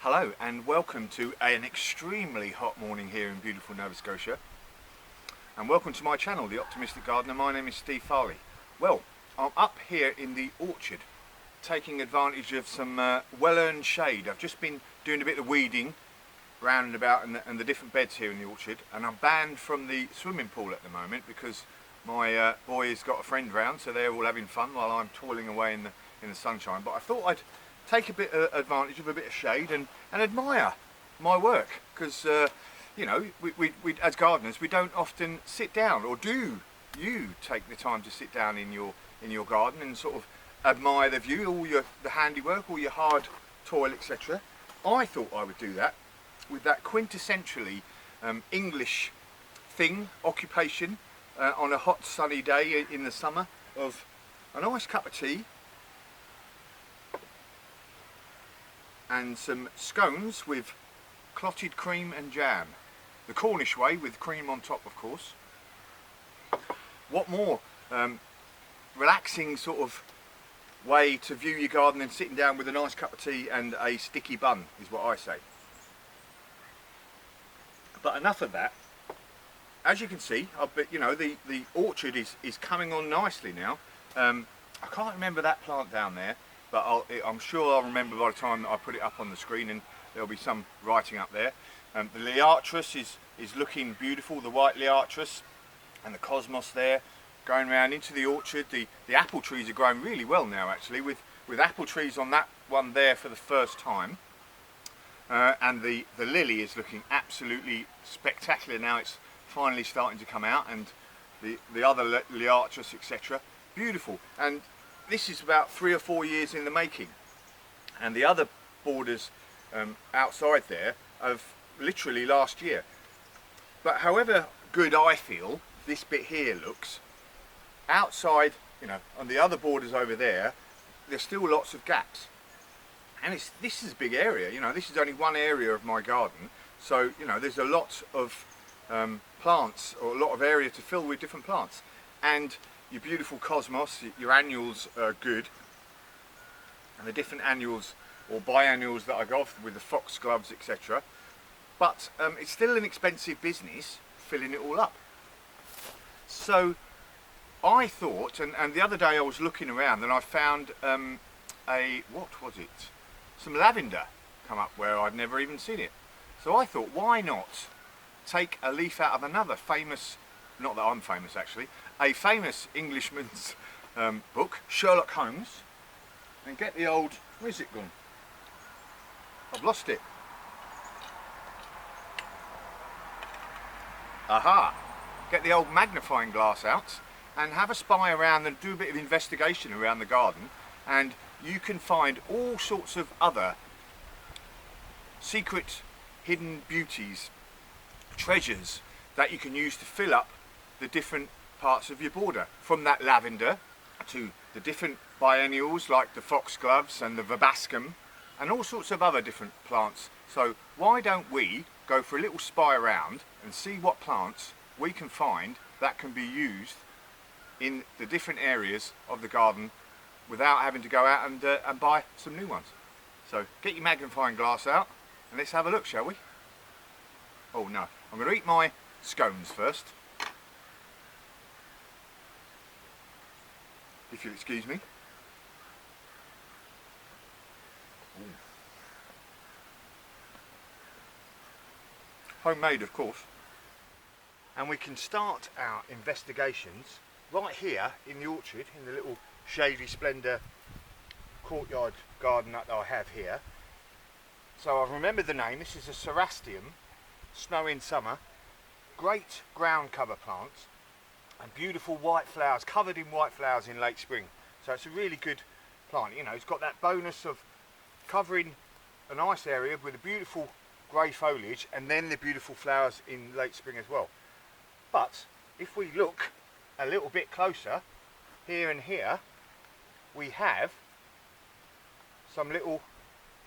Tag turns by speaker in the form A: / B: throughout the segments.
A: Hello and welcome to an extremely hot morning here in beautiful Nova Scotia, and welcome to my channel, The Optimistic Gardener. My name is Steve Farley. Well, I'm up here in the orchard taking advantage of some well-earned shade. I've just been doing a bit of weeding round and about and the different beds here in the orchard, and I'm banned from the swimming pool at the moment because my boys got a friend round, so they're all having fun while I'm toiling away in the sunshine. But I thought I'd take a bit of advantage of a bit of shade and admire my work, because you know, we as gardeners we don't often sit down, or do you take the time to sit down in your garden and sort of admire the view, all the handiwork, all your hard toil, etc. I thought I would do that with that quintessentially English occupation on a hot sunny day in the summer, of a nice cup of tea and some scones with clotted cream and jam. The Cornish way, with cream on top, of course. What more relaxing sort of way to view your garden than sitting down with a nice cup of tea and a sticky bun, is what I say. But enough of that. As you can see, you know, the orchard is coming on nicely now. I can't remember that plant down there, but I'm sure I'll remember by the time that I put it up on the screen, and there'll be some writing up there. The liatris is looking beautiful, the white liatris, and the cosmos there going around into the orchard. The apple trees are growing really well now, actually, with apple trees on that one there for the first time. And the lily is looking absolutely spectacular now. It's finally starting to come out, and the other liatris, etc. Beautiful. And this is about 3 or 4 years in the making, and the other borders outside there of literally last year. But however good I feel this bit here looks, outside, you know, on the other borders over there, there's still lots of gaps. And this is a big area, you know, this is only one area of my garden, so you know there's a lot of plants, or a lot of area to fill with different plants. And your beautiful cosmos, your annuals are good, and the different annuals or biannuals that I got with the Foxgloves, etc. But it's still an expensive business filling it all up. So I thought, and the other day I was looking around and I found what was it? Some lavender come up where I'd never even seen it. So I thought, why not take a leaf out of another famous, not that I'm famous actually, a famous Englishman's book, Sherlock Holmes, and get the old, where's it gone? I've lost it. Aha! Get the old magnifying glass out and have a spy around and do a bit of investigation around the garden, and you can find all sorts of other secret, hidden beauties, treasures that you can use to fill up the different parts of your border, from that lavender to the different biennials like the foxgloves and the verbascum and all sorts of other different plants. So why don't we go for a little spy around and see what plants we can find that can be used in the different areas of the garden without having to go out and buy some new ones. So get your magnifying glass out and let's have a look, shall we? Oh no, I'm going to eat my scones first, if you'll excuse me. Ooh. Homemade, of course. And we can start our investigations right here in the orchard, in the little shady splendour courtyard garden that I have here. So I've remembered the name. This is a Cerastium, snow in summer, great ground cover plant, and beautiful white flowers, covered in white flowers in late spring. So it's a really good plant. You know, it's got that bonus of covering a nice area with a beautiful grey foliage, and then the beautiful flowers in late spring as well. But if we look a little bit closer, here and here, we have some little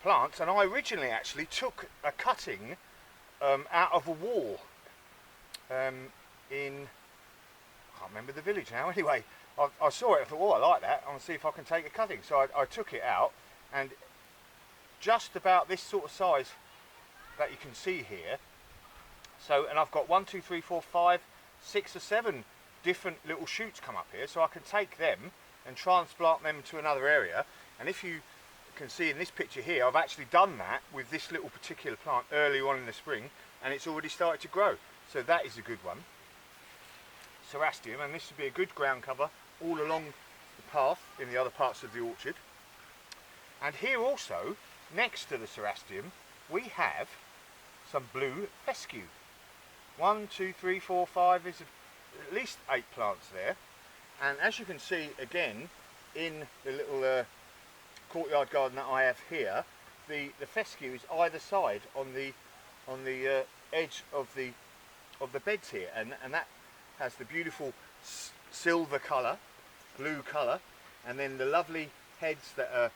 A: plants, and I originally actually took a cutting out of a wall in, I can't remember the village now. Anyway, I saw it, I thought, oh, I like that, I'll see if I can take a cutting. So I took it out, and just about this sort of size that you can see here. So, and I've got 1, 2, 3, 4, 5, 6 or 7 different little shoots come up here, so I can take them and transplant them to another area. And if you can see in this picture here, I've actually done that with this little particular plant early on in the spring, and it's already started to grow. So that is a good one. Cerastium, and this would be a good ground cover all along the path in the other parts of the orchard. And here also, next to the cerastium, we have some blue fescue. 1, 2, 3, 4, 5, there's at least 8 plants there. And as you can see again in the little courtyard garden that I have here, the fescue is either side on the edge of the beds here, and that has the beautiful silver colour, blue colour, and then the lovely heads that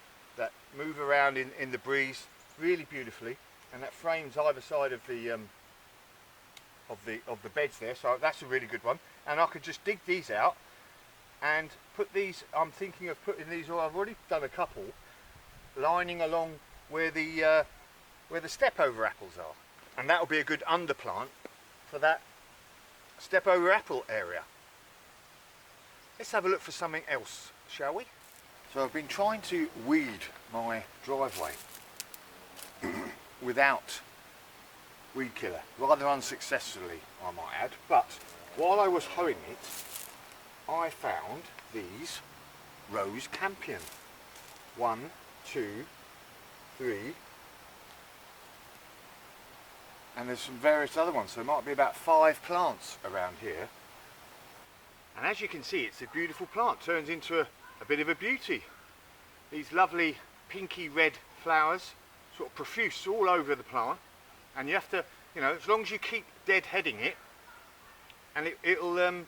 A: move around in the breeze really beautifully, and that frames either side of the beds there. So that's a really good one. And I could just dig these out and put these, I'm thinking of putting these, or I've already done a couple, lining along where the step over apples are, and that will be a good underplant for that step over apple area. Let's have a look for something else, shall we? So I've been trying to weed my driveway without weed killer, rather unsuccessfully I might add, but while I was hoeing it I found these rose Campion. 1, 2, 3, and there's some various other ones, so there might be about 5 plants around here. And as you can see, it's a beautiful plant, turns into a bit of a beauty. These lovely pinky red flowers, sort of profuse all over the plant, and you have to, you know, as long as you keep deadheading it, and it'll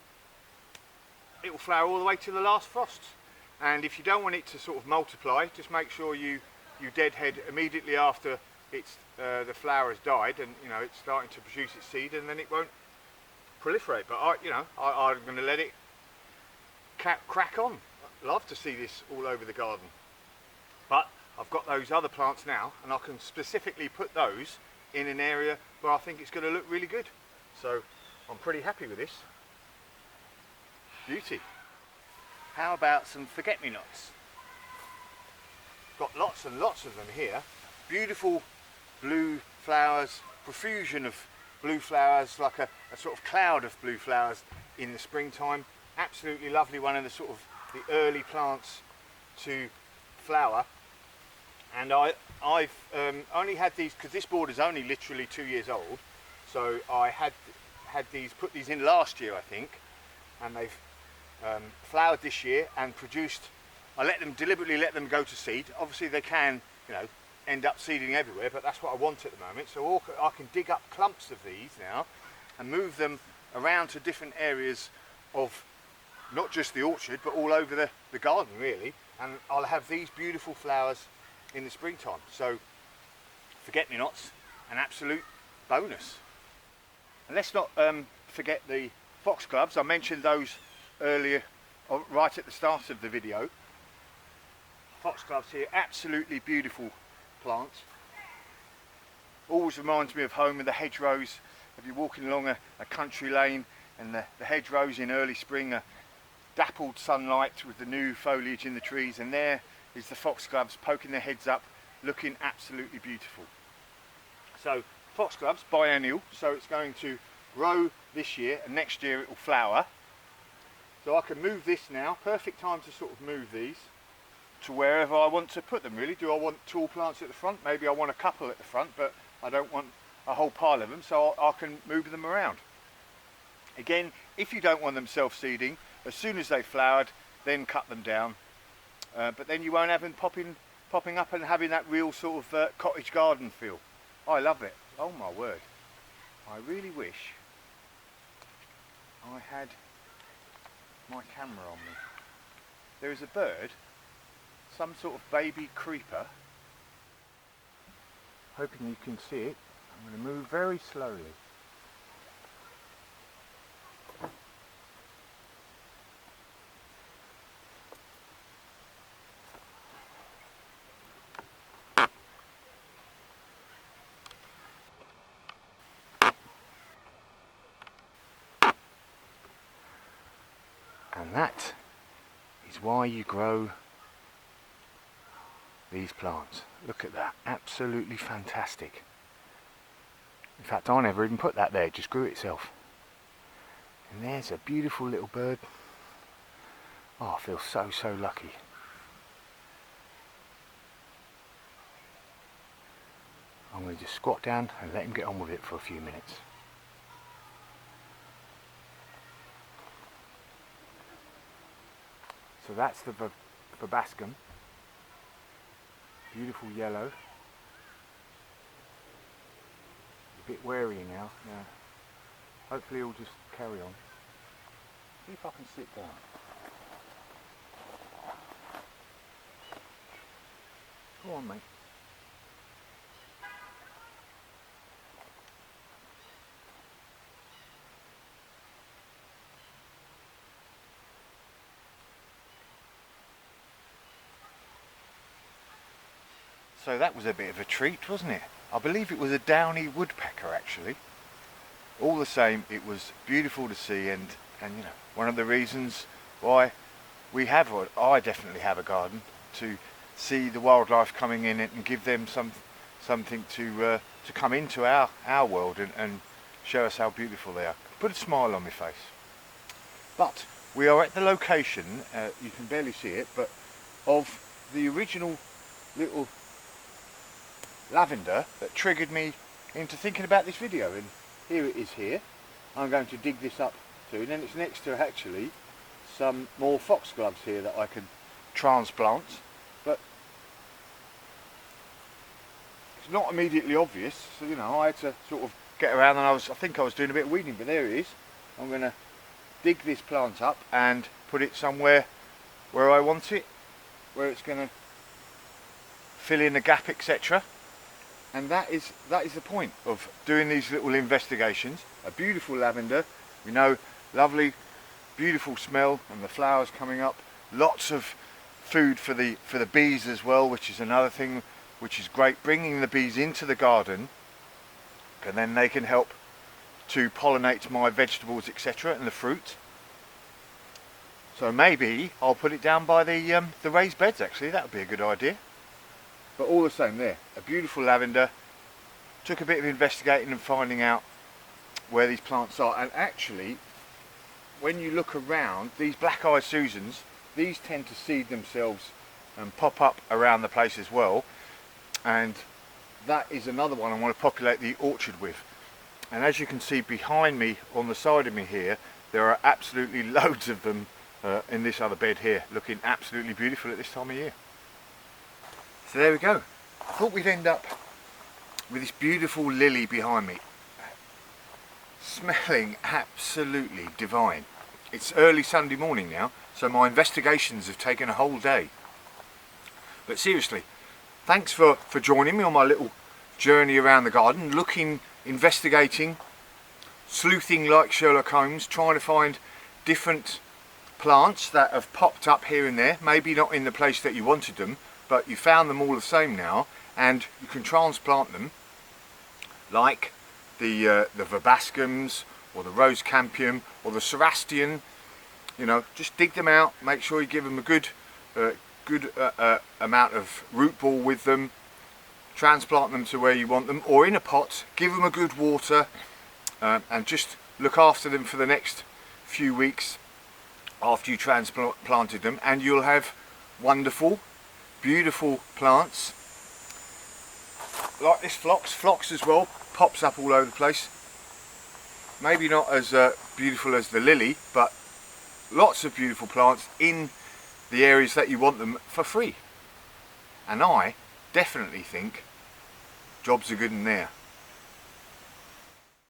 A: flower all the way to the last frosts. And if you don't want it to sort of multiply, just make sure you deadhead immediately after it's the flower has died, and you know it's starting to produce its seed, and then it won't proliferate. But I'm going to let it crack on. Love to see this all over the garden. But I've got those other plants now, and I can specifically put those in an area where I think it's going to look really good. So I'm pretty happy with this. Beauty. How about some forget-me-nots? Got lots and lots of them here. Beautiful blue flowers, profusion of blue flowers, like a sort of cloud of blue flowers in the springtime. Absolutely lovely, one of the sort of the early plants to flower. And I've only had these, because this board is only literally 2 years old, so I had put these in last year I think, and they've flowered this year and produced. I deliberately let them go to seed. Obviously they can, you know, end up seeding everywhere, but that's what I want at the moment. So I can dig up clumps of these now and move them around to different areas of not just the orchard but all over the garden really, and I'll have these beautiful flowers in the springtime. So forget-me-nots, an absolute bonus. And let's not forget the foxgloves. I mentioned those earlier, right at the start of the video. Foxgloves here, absolutely beautiful plants. Always reminds me of home with the hedgerows. If you're walking along a country lane and the hedgerows in early spring are dappled sunlight with the new foliage in the trees, and there is the foxgloves poking their heads up, looking absolutely beautiful. So foxgloves, biennial, so it's going to grow this year and next year it will flower. So I can move this now, perfect time to sort of move these to wherever I want to put them really. Do I want tall plants at the front? Maybe I want a couple at the front, but I don't want a whole pile of them, so I can move them around. Again, if you don't want them self-seeding, as soon as they've flowered, then cut them down. But then you won't have them popping up and having that real sort of cottage garden feel. I love it. Oh my word. I really wish I had my camera on me. There is a bird, some sort of baby creeper. Hoping you can see it. I'm going to move very slowly. And that is why you grow these plants. Look at that, absolutely fantastic. In fact, I never even put that there, it just grew itself. And there's a beautiful little bird. Oh, I feel so lucky. I'm going to just squat down and let him get on with it for a few minutes. So that's the verbascum. Beautiful yellow. A bit wary now. Yeah. Hopefully he'll just carry on. See if I can sit down. Go on, mate. So that was a bit of a treat, wasn't it? I believe it was a downy woodpecker actually. All the same, it was beautiful to see, and you know, one of the reasons why we have, or I definitely have, a garden, to see the wildlife coming in and give them something to come into our world and show us how beautiful they are. Put a smile on my face. But we are at the location, you can barely see it, but of the original little lavender that triggered me into thinking about this video, and here it is here. I'm going to dig this up too, and then it's next to actually some more foxgloves here that I can transplant, but it's not immediately obvious, so you know, I had to sort of get around, and I think I was doing a bit of weeding, but there it is. I'm going to dig this plant up and put it somewhere where I want it, where it's going to fill in the gap, etc. And that is the point of doing these little investigations. A beautiful lavender, we know, lovely, beautiful smell, and the flowers coming up. Lots of food for the bees as well, which is another thing which is great. Bringing the bees into the garden, and then they can help to pollinate my vegetables, etc., and the fruit. So maybe I'll put it down by the raised beds. Actually, that would be a good idea. But all the same, there, a beautiful lavender. Took a bit of investigating and finding out where these plants are, and actually when you look around, these black-eyed Susans, these tend to seed themselves and pop up around the place as well, and that is another one I want to populate the orchard with. And as you can see behind me, on the side of me here, there are absolutely loads of them in this other bed here, looking absolutely beautiful at this time of year. So there we go. I thought we'd end up with this beautiful lily behind me, smelling absolutely divine. It's early Sunday morning now, so my investigations have taken a whole day. But seriously, thanks for joining me on my little journey around the garden, investigating, sleuthing like Sherlock Holmes, trying to find different plants that have popped up here and there, maybe not in the place that you wanted them, but you found them all the same now, and you can transplant them, like the verbascums, or the rose campion, or the cerastian. You know, just dig them out, make sure you give them a good amount of root ball with them, transplant them to where you want them, or in a pot, give them a good water, and just look after them for the next few weeks after you transplanted them, and you'll have wonderful, beautiful plants like this phlox as well, pops up all over the place. Maybe not as beautiful as the lily, but lots of beautiful plants in the areas that you want them for free. And I definitely think jobs are good in there.